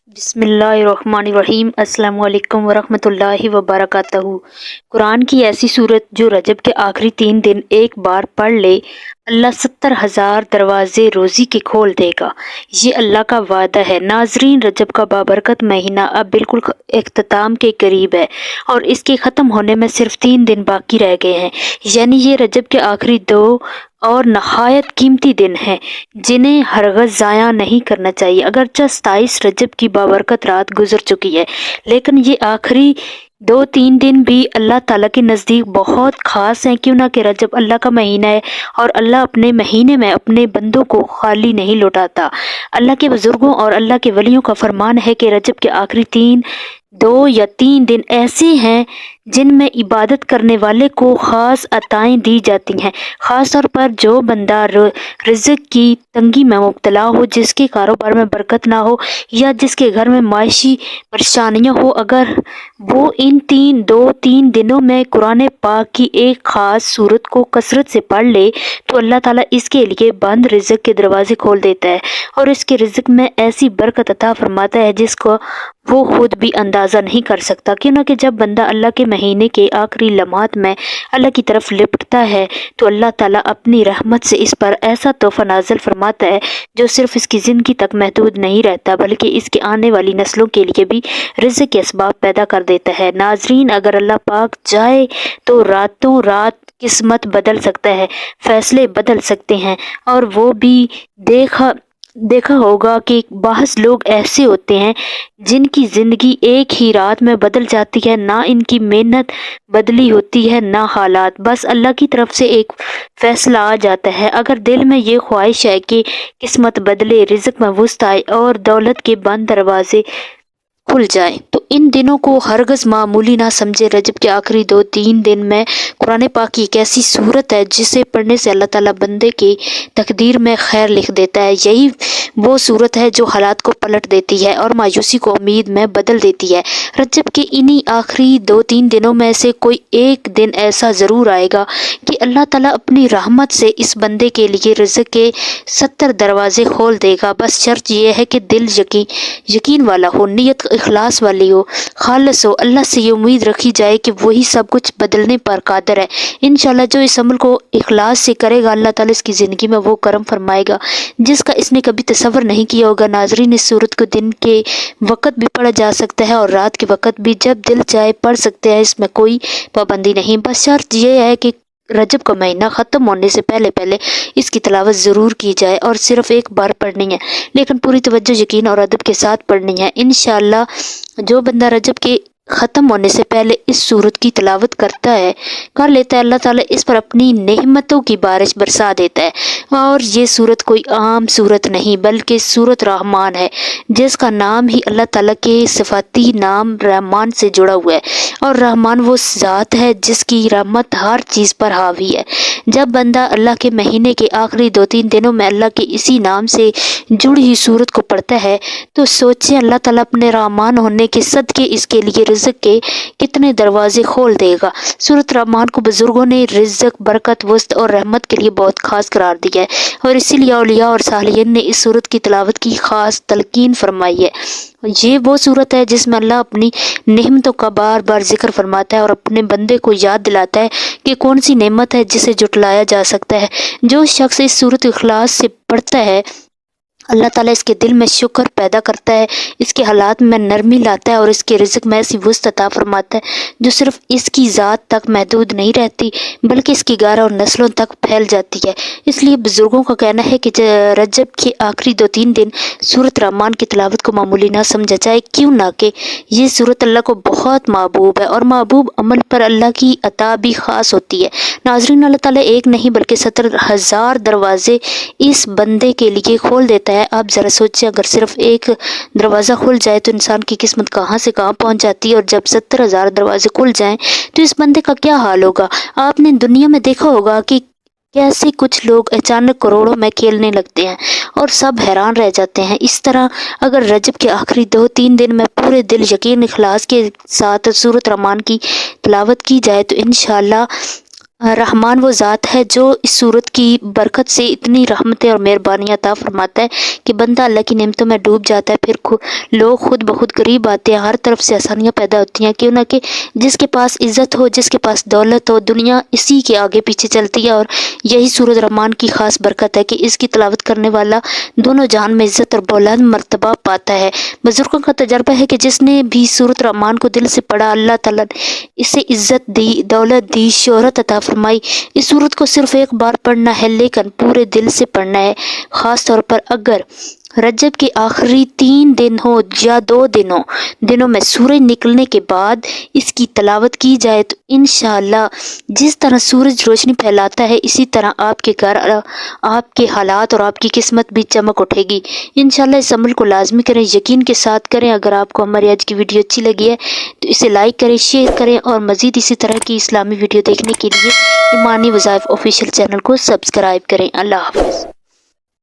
بسم اللہ الرحمن الرحیم۔ السلام علیکم ورحمۃ اللہ وبرکاتہ۔ قرآن کی ایسی صورت جو رجب کے آخری 3 دن ایک بار پڑھ لے، اللہ 70,000 دروازے روزی کے کھول دے گا۔ یہ اللہ کا وعدہ ہے۔ ناظرین، رجب کا بابرکت مہینہ اب بالکل اختتام کے قریب ہے اور اس کے ختم ہونے میں صرف 3 دن باقی رہ گئے ہیں، یعنی یہ رجب کے آخری 2 اور نہایت قیمتی دن ہیں جنہیں ہرگز ضائع نہیں کرنا چاہیے۔ اگرچہ 27 رجب کی بابرکت رات گزر چکی ہے، لیکن یہ آخری 2-3 دن بھی اللہ تعالیٰ کے نزدیک بہت خاص ہیں، کیوں نہ کہ رجب اللہ کا مہینہ ہے اور اللہ اپنے مہینے میں اپنے بندوں کو خالی نہیں لوٹاتا۔ اللہ کے بزرگوں اور اللہ کے ولیوں کا فرمان ہے کہ رجب کے آخری 2 یا 3 دن ایسے ہیں جن میں عبادت کرنے والے کو خاص عطائیں دی جاتی ہیں، خاص طور پر جو بندہ رزق کی تنگی میں مبتلا ہو، جس کے کاروبار میں برکت نہ ہو یا جس کے گھر میں معاشی پریشانیاں ہو۔ اگر وہ ان 2-3 دنوں میں قرآن پاک کی ایک خاص صورت کو کثرت سے پڑھ لے تو اللہ تعالیٰ اس کے لیے بند رزق کے دروازے کھول دیتا ہے اور اس کے رزق میں ایسی برکت عطا فرماتا ہے جس کو وہ خود بھی اندازہ نہیں کر سکتا، کیونکہ جب بندہ اللہ کے مہینے کے آخری لمحات میں اللہ کی طرف لپٹتا ہے تو اللہ تعالیٰ اپنی رحمت سے اس پر ایسا تحفہ نازل فرماتا ہے جو صرف اس کی زندگی تک محدود نہیں رہتا بلکہ اس کے آنے والی نسلوں کے لیے بھی رزق کے اسباب پیدا کر دیتا ہے۔ ناظرین، اگر اللہ پاک چاہے تو راتوں رات قسمت بدل سکتا ہے، فیصلے بدل سکتے ہیں، اور وہ بھی دیکھا ہوگا کہ بعض لوگ ایسے ہوتے ہیں جن کی زندگی ایک ہی رات میں بدل جاتی ہے، نہ ان کی محنت بدلی ہوتی ہے نہ حالات، بس اللہ کی طرف سے ایک فیصلہ آ جاتا ہے۔ اگر دل میں یہ خواہش ہے کہ قسمت بدلے، رزق میں وسعت آئے اور دولت کے بند دروازے کھل جائیں تو ان دنوں کو ہرگز معمولی نہ سمجھے۔ رجب کے آخری 2-3 دن میں قرآن پاک کی ایک ایسی صورت ہے جسے پڑھنے سے اللہ تعالیٰ بندے کی تقدیر میں خیر لکھ دیتا ہے۔ یہی وہ صورت ہے جو حالات کو پلٹ دیتی ہے اور مایوسی کو امید میں بدل دیتی ہے۔ رجب کے انہی آخری 2-3 دنوں میں سے کوئی ایک دن ایسا ضرور آئے گا کہ اللہ تعالیٰ اپنی رحمت سے اس بندے کے لیے رزق کے 70 دروازے کھول دے گا۔ بس شرط یہ ہے کہ دل یقین والا ہو، نیت اخلاص والی ہو، خالص ہو، اللہ سے یہ امید رکھی جائے کہ وہی سب کچھ بدلنے پر قادر ہے۔ انشاءاللہ جو اس عمل کو اخلاص سے کرے گا، اللہ تعالیٰ اس کی زندگی میں وہ کرم فرمائے گا جس کا اس نے کبھی تصور نہیں کیا ہوگا۔ ناظرین، اس صورت کو دن کے وقت بھی پڑھا جا سکتا ہے اور رات کے وقت بھی، جب دل چاہے پڑھ سکتے ہیں، اس میں کوئی پابندی نہیں۔ بس شرط یہ ہے کہ رجب کا مہینہ ختم ہونے سے پہلے اس کی تلاوت ضرور کی جائے اور صرف ایک بار پڑھنی ہے، لیکن پوری توجہ، یقین اور ادب کے ساتھ پڑھنی ہے۔ انشاءاللہ جو بندہ رجب کے ختم ہونے سے پہلے اس صورت کی تلاوت کر لیتا ہے، اللہ تعالیٰ اس پر اپنی نعمتوں کی بارش برسا دیتا ہے۔ اور یہ صورت کوئی عام صورت نہیں بلکہ صورت رحمان ہے، جس کا نام ہی اللہ تعالیٰ کے صفاتی نام رحمان سے جڑا ہوا ہے، اور رحمان وہ ذات ہے جس کی رحمت ہر چیز پر حاوی ہے۔ جب بندہ اللہ کے مہینے کے آخری 2-3 دنوں میں اللہ کے اسی نام سے جڑی ہوئی صورت کو پڑھتا ہے تو سوچیں اللہ تعالیٰ اپنے رحمان ہونے کے صدقے اس کے لیے رزق کے کتنے دروازے کھول دے گا۔ سورۃ رحمان کو بزرگوں نے رزق، برکت، وسعت اور رحمت کے لیے بہت خاص قرار دیا ہے، اور اسی لیے اولیاء اور صالحین نے اس سورت کی تلاوت کی خاص تلقین فرمائی ہے۔ یہ وہ صورت ہے جس میں اللہ اپنی نعمتوں کا بار بار ذکر فرماتا ہے اور اپنے بندے کو یاد دلاتا ہے کہ کون سی نعمت ہے جسے جھٹلایا جا سکتا ہے۔ جو شخص اس صورت اخلاص سے پڑھتا ہے، اللہ تعالیٰ اس کے دل میں شکر پیدا کرتا ہے، اس کے حالات میں نرمی لاتا ہے اور اس کے رزق میں ایسی وسعت عطا فرماتا ہے جو صرف اس کی ذات تک محدود نہیں رہتی بلکہ اس کی گھر اور نسلوں تک پھیل جاتی ہے۔ اس لیے بزرگوں کا کہنا ہے کہ رجب کے آخری 2-3 دن سورۃ رحمان کی تلاوت کو معمولی نہ سمجھا جائے، کیوں نہ کہ یہ سورت اللہ کو بہت محبوب ہے اور محبوب عمل پر اللہ کی عطا بھی خاص ہوتی ہے۔ ناظرین، اللہ تعالیٰ ایک نہیں بلکہ 70,000 دروازے اس بندے کے لیے کھول دیتا ہے۔ آپ ذرا سوچیں، اگر صرف ایک دروازہ کھل جائے تو انسان کی قسمت کہاں سے کہاں پہنچ جاتی ہے، اور جب 70,000 دروازے کھل جائیں تو اس بندے کا کیا حال ہوگا۔ آپ نے دنیا میں دیکھا ہوگا کہ کیسے کچھ لوگ اچانک کروڑوں میں کھیلنے لگتے ہیں اور سب حیران رہ جاتے ہیں۔ اس طرح اگر رجب کے آخری 2-3 دن میں پورے دل، یقین، اخلاص کے ساتھ سورۃ رحمان کی تلاوت کی جائے تو انشاءاللہ رحمان وہ ذات ہے جو اس صورت کی برکت سے اتنی رحمتیں اور مہربانیاں عطا فرماتا ہے کہ بندہ اللہ کی نعمتوں میں ڈوب جاتا ہے، پھر لوگ خود بخود قریب آتے ہیں، ہر طرف سے آسانیاں پیدا ہوتی ہیں، کیوں نہ کہ جس کے پاس عزت ہو، جس کے پاس دولت ہو، دنیا اسی کے آگے پیچھے چلتی ہے، اور یہی سورۃ رحمان کی خاص برکت ہے کہ اس کی تلاوت کرنے والا دونوں جہان میں عزت اور بلند مرتبہ پاتا ہے۔ بزرگوں کا تجربہ ہے کہ جس نے بھی سورۃ رحمان کو دل سے پڑھا، اللہ تعالیٰ نے اسے عزت دی، دولت دی، شہرت عطا فرمائی۔ اس سورت کو صرف ایک بار پڑھنا ہے، لیکن پورے دل سے پڑھنا ہے، خاص طور پر اگر رجب کے آخری 3 دن ہو یا 2 دنوں میں سورج نکلنے کے بعد اس کی تلاوت کی جائے تو انشاءاللہ جس طرح سورج روشنی پھیلاتا ہے اسی طرح آپ کے گھر، آپ کے حالات اور آپ کی قسمت بھی چمک اٹھے گی۔ انشاءاللہ اس عمل کو لازمی کریں، یقین کے ساتھ کریں۔ اگر آپ کو ہماری آج کی ویڈیو اچھی لگی ہے تو اسے لائک کریں، شیئر کریں، اور مزید اسی طرح کی اسلامی ویڈیو دیکھنے کے لیے ایمانی وظائف آفیشیل چینل کو سبسکرائب کریں۔ اللہ حافظ۔